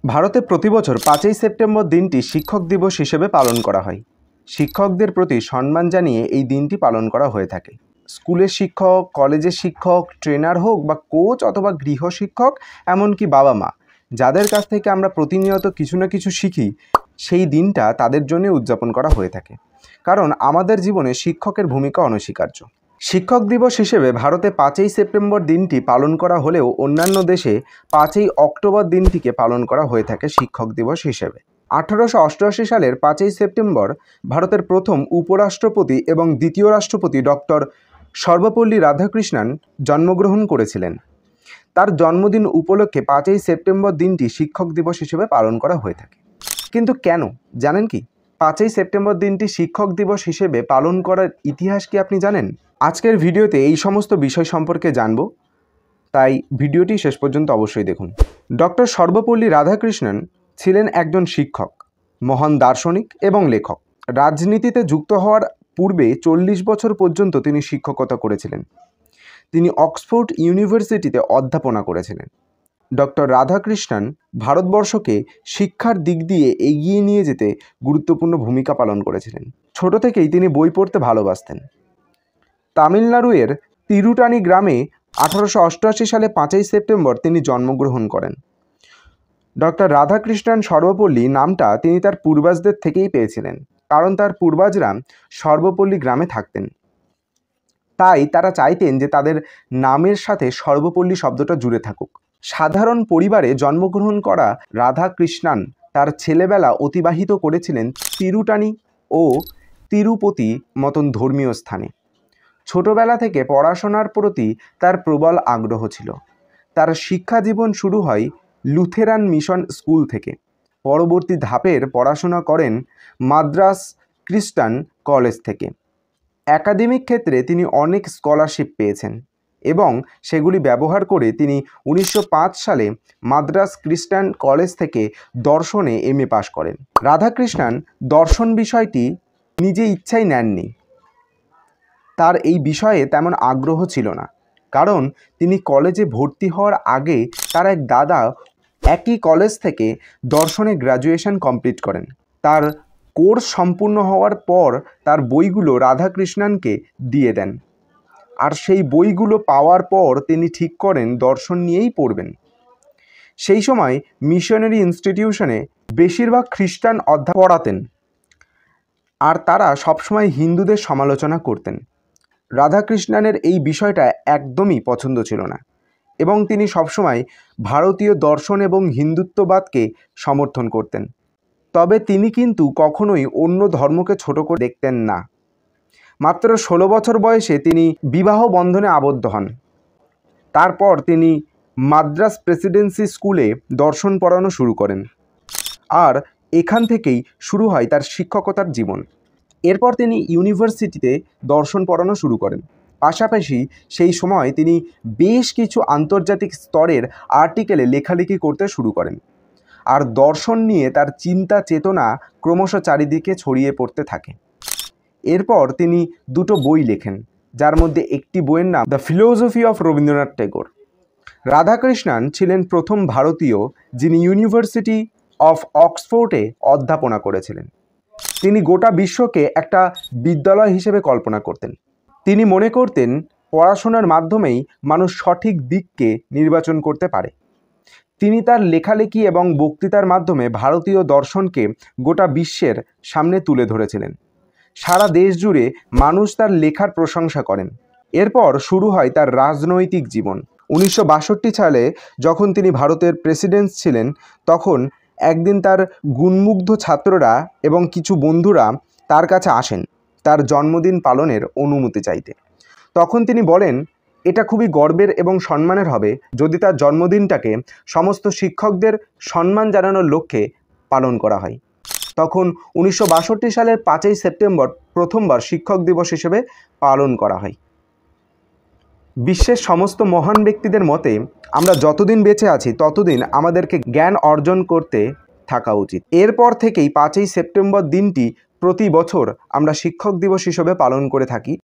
ভারতে প্রতি বছর 5ই সেপ্টেম্বর দিনটি শিক্ষক দিবস হিসেবে পালন করা হয়। শিক্ষকদের প্রতি সম্মান জানিয়ে এই দিনটি পালন করা হয়ে থাকে। স্কুলের শিক্ষক, কলেজের শিক্ষক, ট্রেনার হোক বা কোচ অথবা গৃহশিক্ষক, এমনকি বাবা মা, যাদের কাছ থেকে আমরা প্রতিনিয়ত কিছু না কিছু শিখি, সেই দিনটা তাদের জন্য উদযাপন করা হয়ে থাকে। কারণ আমাদের জীবনে শিক্ষকের ভূমিকা অনস্বীকার্য। শিক্ষক দিবস হিসেবে ভারতে 5ই সেপ্টেম্বর দিনটি পালন করা হলেও অন্যান্য দেশে 5ই অক্টোবর দিনটিকে পালন করা হয়ে থাকে শিক্ষক দিবস হিসেবে। 1888 সালের 5ই সেপ্টেম্বর ভারতের প্রথম উপরাষ্ট্রপতি এবং দ্বিতীয় রাষ্ট্রপতি ডক্টর সর্বপল্লী রাধাকৃষ্ণন জন্মগ্রহণ করেছিলেন। তার জন্মদিন উপলক্ষে 5ই সেপ্টেম্বর দিনটি শিক্ষক দিবস হিসেবে পালন করা হয়ে থাকে। কিন্তু কেন জানেন কি? 5ই সেপ্টেম্বর দিনটি শিক্ষক দিবস হিসেবে পালন করার ইতিহাস কি আপনি জানেন? আজকের ভিডিওতে এই সমস্ত বিষয় সম্পর্কে জানব, তাই ভিডিওটি শেষ পর্যন্ত অবশ্যই দেখুন। ডক্টর সর্বপল্লী রাধাকৃষ্ণন ছিলেন একজন শিক্ষক, মহান দার্শনিক এবং লেখক। রাজনীতিতে যুক্ত হওয়ার পূর্বে 40 বছর পর্যন্ত তিনি শিক্ষকতা করেছিলেন। তিনি অক্সফোর্ড ইউনিভার্সিটিতে অধ্যাপনা করেছিলেন। ডক্টর রাধাকৃষ্ণন ভারতবর্ষকে শিক্ষার দিক দিয়ে এগিয়ে নিয়ে যেতে গুরুত্বপূর্ণ ভূমিকা পালন করেছিলেন। ছোট থেকেই তিনি বই পড়তে ভালোবাসতেন। তামিলনাড়ুয়ের তিরুটানি গ্রামে 1888 সালে 5ই সেপ্টেম্বর তিনি জন্মগ্রহণ করেন। ডক্টর রাধাকৃষ্ণন সর্বপল্লী নামটা তিনি তার পূর্বজদের থেকেই পেয়েছিলেন, কারণ তার পূর্বজরা সর্বপল্লী গ্রামে থাকতেন। তাই তারা চাইতেন যে তাদের নামের সাথে সর্বপল্লী শব্দটা জুড়ে থাকুক। সাধারণ পরিবারে জন্মগ্রহণ করা রাধাকৃষ্ণন তার ছেলেবেলা অতিবাহিত করেছিলেন তিরুটানি ও তিরুপতি মতন ধর্মীয় স্থানে। ছোটবেলা থেকে পড়াশোনার প্রতি তার প্রবল আগ্রহ ছিল। তার শিক্ষা জীবন শুরু হয় লুথেরান মিশন স্কুল থেকে। পরবর্তী ধাপের পড়াশোনা করেন মাদ্রাস খ্রিস্টান কলেজ থেকে। একাডেমিক ক্ষেত্রে তিনি অনেক স্কলারশিপ পেয়েছেন এবং সেগুলি ব্যবহার করে তিনি 1905 সালে মাদ্রাস খ্রিস্টান কলেজ থেকে দর্শনে MA পাশ করেন। রাধাকৃষ্ণন দর্শন বিষয়টি নিজে ইচ্ছাই নেননি। তার এই বিষয়ে তেমন আগ্রহ ছিল না, কারণ তিনি কলেজে ভর্তি হওয়ার আগে তার এক দাদা একই কলেজ থেকে দর্শনে গ্র্যাজুয়েশন কমপ্লিট করেন। তার কোর্স সম্পূর্ণ হওয়ার পর তার বইগুলো রাধাকৃষ্ণনকে দিয়ে দেন, আর সেই বইগুলো পাওয়ার পর তিনি ঠিক করেন দর্শন নিয়েই পড়বেন। সেই সময় মিশনারি ইনস্টিটিউশনে বেশিরভাগ খ্রিস্টান অধ্যাপক পড়াতেন, আর তারা সবসময় হিন্দুদের সমালোচনা করতেন। রাধাকৃষ্ণনের এই বিষয়টা একদমই পছন্দ ছিল না এবং তিনি সবসময় ভারতীয় দর্শন এবং হিন্দুত্ববাদকে সমর্থন করতেন। তবে তিনি কিন্তু কখনোই অন্য ধর্মকে ছোট করে দেখতেন না। মাত্র 16 বছর বয়সে তিনি বিবাহ বন্ধনে আবদ্ধ হন। তারপর তিনি মাদ্রাস প্রেসিডেন্সি স্কুলে দর্শন পড়ানো শুরু করেন, আর এখান থেকেই শুরু হয় তার শিক্ষকতার জীবন। এরপর তিনি ইউনিভার্সিটিতে দর্শন পড়ানো শুরু করেন। পাশাপাশি সেই সময় তিনি বেশ কিছু আন্তর্জাতিক স্তরের আর্টিকেলে লেখালেখি করতে শুরু করেন, আর দর্শন নিয়ে তার চিন্তা চেতনা ক্রমশ চারিদিকে ছড়িয়ে পড়তে থাকে। এরপর তিনি দুটো বই লেখেন, যার মধ্যে একটি বইয়ের নাম the philosophy of Rabindranath Tagore. Radhakrishnan ছিলেন প্রথম ভারতীয় যিনি ইউনিভার্সিটি অফ অক্সফোর্ডে অধ্যাপনা করেছিলেন। তিনি গোটা বিশ্বকে একটা বিদ্যালয় হিসেবে কল্পনা করতেন। তিনি মনে করতেন পড়াশোনার মাধ্যমেই মানুষ সঠিক দিককে নির্বাচন করতে পারে। তিনি তার লেখালেখি এবং বক্তৃতার মাধ্যমে ভারতীয় দর্শনকে গোটা বিশ্বের সামনে তুলে ধরেছিলেন। সারা দেশ জুড়ে মানুষ তার লেখার প্রশংসা করেন। এরপর শুরু হয় তার রাজনৈতিক জীবন। 1962 সালে যখন তিনি ভারতের প্রেসিডেন্ট ছিলেন, তখন একদিন তার গুণমুগ্ধ ছাত্ররা এবং কিছু বন্ধুরা তার কাছে আসেন তার জন্মদিন পালনের অনুমতি চাইতে। তখন তিনি বলেন এটা খুবই গর্বের এবং সম্মানের হবে যদি তার জন্মদিনটাকে সমস্ত শিক্ষকদের সম্মান জানানোর লক্ষ্যে পালন করা হয়। তখন 1962 সালের 5ই সেপ্টেম্বর প্রথমবার শিক্ষক দিবস হিসেবে পালন করা হয়। বিশ্বের সমস্ত মহান ব্যক্তিদের মতে আমরা যতদিন বেঁচে আছি ততদিন আমাদেরকে জ্ঞান অর্জন করতে থাকা উচিত। এরপর থেকেই 5ই সেপ্টেম্বর দিনটি প্রতি বছর আমরা শিক্ষক দিবস হিসেবে পালন করে থাকি।